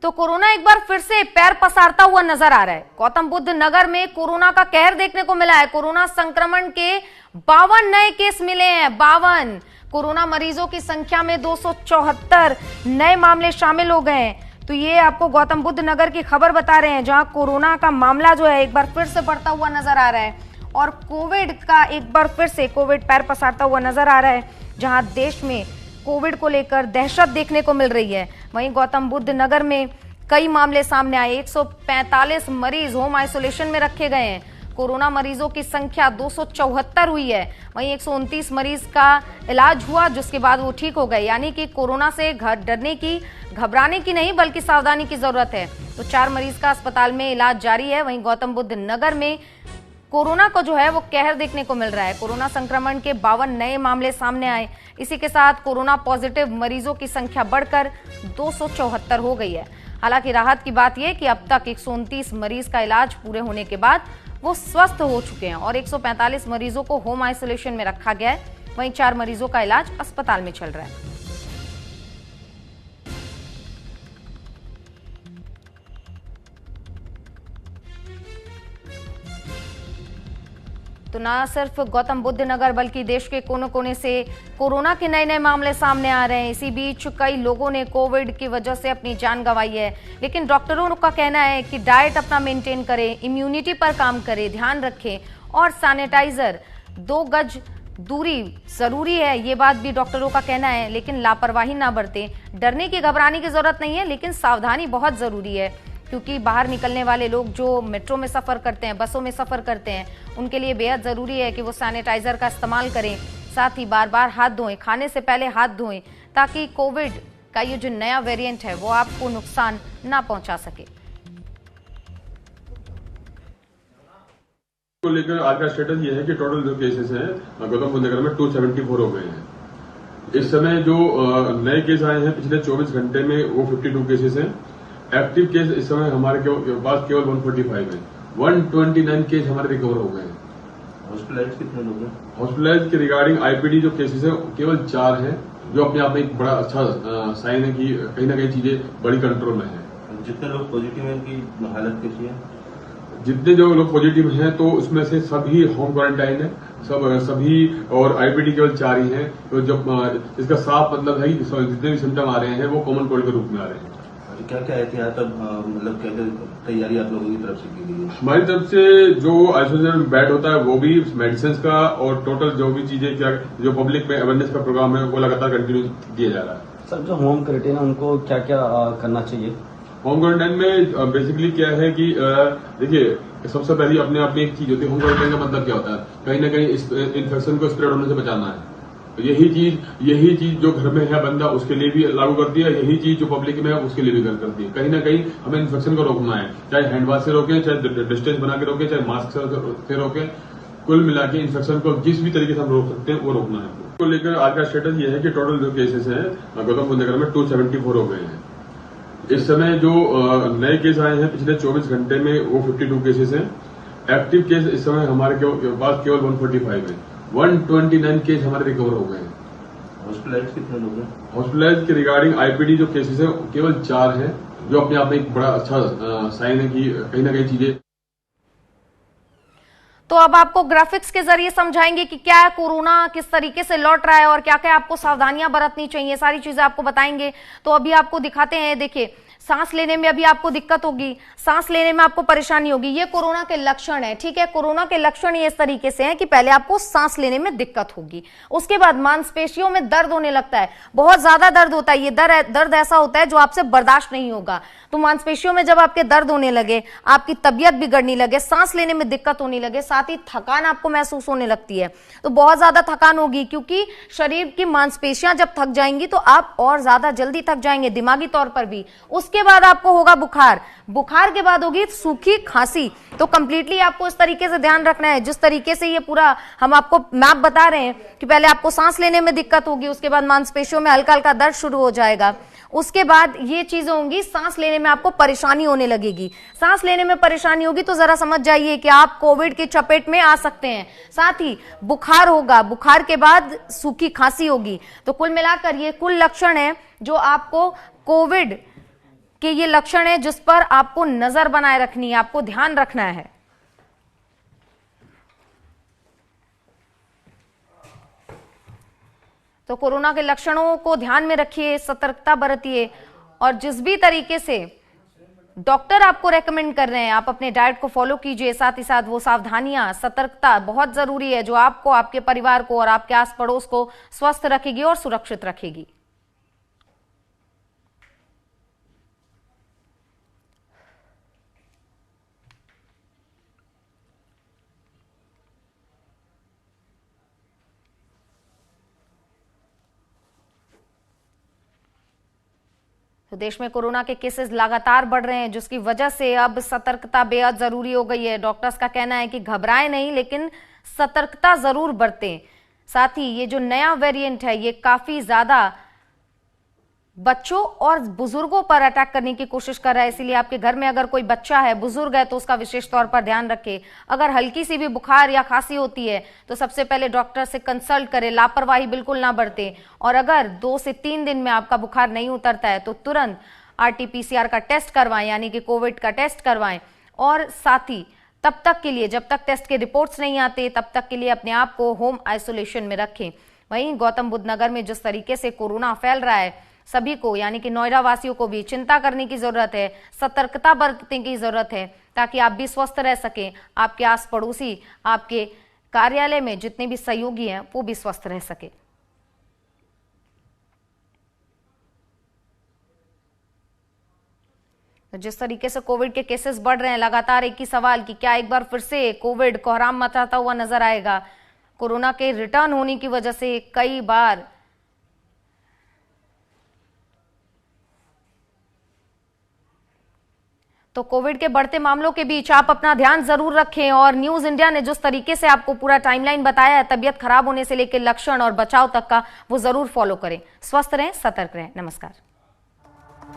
तो कोरोना एक बार फिर से पैर पसारता हुआ नजर आ रहा है। गौतम बुद्ध नगर में कोरोना का कहर देखने को मिला है। कोरोना संक्रमण के 52 नए केस मिले हैं। 52 कोरोना मरीजों की संख्या में 274 नए मामले शामिल हो गए हैं। तो ये आपको गौतम बुद्ध नगर की खबर बता रहे हैं, जहां कोरोना का मामला जो है एक बार फिर से बढ़ता हुआ नजर आ रहा है और कोविड का एक बार फिर से कोविड पैर पसारता हुआ नजर आ रहा है, जहां देश में कोविड को लेकर दहशत देखने को मिल रही है। वहीं गौतम बुद्ध नगर में कई मामले सामने आए। 145 मरीज होम आइसोलेशन में रखे गए हैं। कोरोना मरीजों की संख्या 274 हुई है। वहीं 129 मरीज का इलाज हुआ, जिसके बाद वो ठीक हो गए। यानी कि कोरोना से डरने की, घबराने की नहीं, बल्कि सावधानी की जरूरत है। तो 4 मरीज का अस्पताल में इलाज जारी है। वहीं गौतम बुद्ध नगर में कोरोना को जो है वो कहर देखने को मिल रहा है। कोरोना संक्रमण के 52 नए मामले सामने आए। इसी के साथ कोरोना पॉजिटिव मरीजों की संख्या बढ़कर 274 हो गई है। हालांकि राहत की बात यह कि अब तक 129 मरीज का इलाज पूरे होने के बाद वो स्वस्थ हो चुके हैं और 145 मरीजों को होम आइसोलेशन में रखा गया है। वहीं 4 मरीजों का इलाज अस्पताल में चल रहा है। तो ना सिर्फ गौतम बुद्ध नगर बल्कि देश के कोने कोने से कोरोना के नए नए मामले सामने आ रहे हैं। इसी बीच कई लोगों ने कोविड की वजह से अपनी जान गंवाई है। लेकिन डॉक्टरों का कहना है कि डाइट अपना मेंटेन करें, इम्यूनिटी पर काम करें, ध्यान रखें और सैनिटाइजर 2 गज दूरी जरूरी है। ये बात भी डॉक्टरों का कहना है। लेकिन लापरवाही ना बरतें। डरने की, घबराने की जरूरत नहीं है, लेकिन सावधानी बहुत जरूरी है, क्योंकि बाहर निकलने वाले लोग जो मेट्रो में सफर करते हैं, बसों में सफर करते हैं, उनके लिए बेहद जरूरी है कि वो सैनिटाइजर का इस्तेमाल करें। साथ ही बार बार हाथ धोएं, खाने से पहले हाथ धोएं, ताकि कोविड का ये जो नया वेरिएंट है वो आपको नुकसान ना पहुंचा सके। को लेकर आज का स्टेटस ये है कि टोटल जो केसेस हैं गौतम बुद्ध नगर में 274 हो गए हैं। इस समय जो नए केस आए हैं पिछले 24 घंटे में वो 52 केसेस हैं। एक्टिव केस इस समय हमारे पास केवल 145 है। 129 केस हमारे रिकवर हो गए हैं। हॉस्पिटलाइज कितने लोग हैं? हॉस्पिटलाइज के रिगार्डिंग आईपीडी जो केसेस है केवल 4 हैं, जो अपने आप में एक बड़ा अच्छा साइन है कि कहीं ना कहीं चीजें बड़ी कंट्रोल में है। जितने लोग पॉजिटिव हैं उनकी हालत कैसी है? जितने जो लोग पॉजिटिव हैं तो उसमें से सभी होम क्वारंटाइन है, सभी, और आईपीडी केवल 4 ही हैं। तो जब इसका साफ मतलब है कि जितने भी सिम्टम आ रहे हैं वो कॉमन कोल्ड के रूप में आ रहे हैं। क्या क्या एहतियात मतलब क्या क्या तैयारी आप लोगों की तरफ से की गई है? हमारी तरफ से जो आइसोलेशन बेड होता है वो भी, मेडिसिन का और टोटल जो भी चीजें क्या जो पब्लिक में अवेयरनेस का प्रोग्राम है वो लगातार कंटिन्यू दिया जा रहा है। सर, जो होम क्वारंटाइन है उनको क्या क्या करना चाहिए? होम क्वारंटाइन में बेसिकली क्या है कि देखिए, सबसे पहले अपने आप में एक चीज होती है, होम क्वारंटाइन का मतलब क्या होता है, कहीं ना कहीं इन्फेक्शन को स्प्रेड होने से बचाना है। यही चीज जो घर में है बंदा उसके लिए भी लागू करती है, यही चीज जो पब्लिक में है उसके लिए भी करती है। कहीं ना कहीं हमें इन्फेक्शन को रोकना है, चाहे हैंड वॉश से रोके, चाहे डिस्टेंस बना के रोके, चाहे मास्क से रोके। कुल मिला के इन्फेक्शन को जिस भी तरीके से हम रोक सकते हैं वो रोकना है। को लेकर आज का स्टेटस ये है कि टोटल जो केसेस हैं गौतम बुद्ध नगर में 274 हो गए हैं। इस समय जो नए केस आए हैं पिछले 24 घंटे में वो 52 केसेस हैं। एक्टिव केस इस समय हमारे पास केवल 145 है। 129 केस हमारे रिकवर हो गए हैं। हॉस्पिटलाइज कितने लोग हैं? हॉस्पिटलाइज के रिगार्डिंग आईपीडी जो केसेस है केवल 4 हैं, जो अपने आप में एक बड़ा अच्छा साइन है कि कहीं ना कहीं चीजें। तो अब आपको ग्राफिक्स के जरिए समझाएंगे कि क्या कोरोना किस तरीके से लौट रहा है और क्या क्या आपको सावधानियां बरतनी चाहिए, सारी चीजें आपको बताएंगे। तो अभी आपको दिखाते हैं, देखिए, सांस लेने में अभी आपको दिक्कत होगी, सांस लेने में आपको परेशानी होगी, ये कोरोना के लक्षण है। ठीक है, कोरोना के लक्षण ये इस तरीके से हैं कि पहले आपको सांस लेने में दिक्कत होगी, उसके बाद मांसपेशियों में दर्द होने लगता है, बहुत ज्यादा दर्द होता है। ये दर्द ऐसा होता है जो आपसे बर्दाश्त नहीं होगा। तो मांसपेशियों में जब आपके दर्द होने लगे, आपकी तबीयत बिगड़ने लगे, सांस लेने में दिक्कत होने लगे, साथ ही थकान आपको महसूस होने लगती है, तो बहुत ज्यादा थकान होगी, क्योंकि शरीर की मांसपेशियां जब थक जाएंगी तो आप और ज्यादा जल्दी थक जाएंगे, दिमागी तौर पर भी। उसके बाद आपको होगा बुखार, बुखार के बाद होगी सूखी खांसी। तो कंप्लीटली आपको इस तरीके से ध्यान रखना है, जिस तरीके से ये पूरा हम आपको मैप बता रहे हैं कि पहले आपको सांस लेने में दिक्कत होगी, उसके बाद मांसपेशियों में हल्का हल्का दर्द शुरू हो जाएगा, उसके बाद ये चीजें होंगी, सांस लेने में आपको परेशानी होने लगेगी। सांस लेने में परेशानी होगी तो जरा समझ जाइए कि आप कोविड की चपेट में आ सकते हैं। साथ ही बुखार होगा, बुखार के बाद सूखी खांसी होगी। तो कुल मिलाकर ये कुल लक्षण है जो आपको कोविड के ये लक्षण है जिस पर आपको नजर बनाए रखनी है, आपको ध्यान रखना है। तो कोरोना के लक्षणों को ध्यान में रखिए, सतर्कता बरतिए और जिस भी तरीके से डॉक्टर आपको रेकमेंड कर रहे हैं आप अपने डाइट को फॉलो कीजिए। साथ ही साथ वो सावधानियां, सतर्कता बहुत जरूरी है जो आपको, आपके परिवार को और आपके आस पड़ोस को स्वस्थ रखेगी और सुरक्षित रखेगी। तो देश में कोरोना के केसेस लगातार बढ़ रहे हैं जिसकी वजह से अब सतर्कता बेहद जरूरी हो गई है। डॉक्टर्स का कहना है कि घबराएं नहीं लेकिन सतर्कता जरूर बरतें। साथ ही ये जो नया वेरिएंट है ये काफी ज्यादा बच्चों और बुजुर्गों पर अटैक करने की कोशिश कर रहा है, इसीलिए आपके घर में अगर कोई बच्चा है, बुजुर्ग है तो उसका विशेष तौर पर ध्यान रखें। अगर हल्की सी भी बुखार या खांसी होती है तो सबसे पहले डॉक्टर से कंसल्ट करें, लापरवाही बिल्कुल ना बरतें। और अगर 2 से 3 दिन में आपका बुखार नहीं उतरता है तो तुरंत RT-PCR का टेस्ट करवाएं, यानी कि कोविड का टेस्ट करवाएं। और साथ ही तब तक के लिए, जब तक टेस्ट के रिपोर्ट्स नहीं आते तब तक के लिए अपने आप को होम आइसोलेशन में रखें। वहीं गौतम बुद्ध नगर में जिस तरीके से कोरोना फैल रहा है, सभी को यानी कि नोएडा वासियों को भी चिंता करने की जरूरत है, सतर्कता बरतने की जरूरत है ताकि आप भी स्वस्थ रह सकें, आपके आस पड़ोसी, आपके कार्यालय में जितने भी सहयोगी हैं वो भी स्वस्थ रह सके। जिस तरीके से कोविड के केसेस बढ़ रहे हैं, लगातार एक ही सवाल कि क्या एक बार फिर से कोविड कोहराम मचाता हुआ नजर आएगा। कोरोना के रिटर्न होने की वजह से कई बार तो कोविड के बढ़ते मामलों के बीच आप अपना ध्यान जरूर रखें। और न्यूज इंडिया ने जिस तरीके से आपको पूरा टाइमलाइन बताया है, तबीयत खराब होने से लेकर लक्षण और बचाव तक का, वो जरूर फॉलो करें। स्वस्थ रहें, सतर्क रहें। नमस्कार।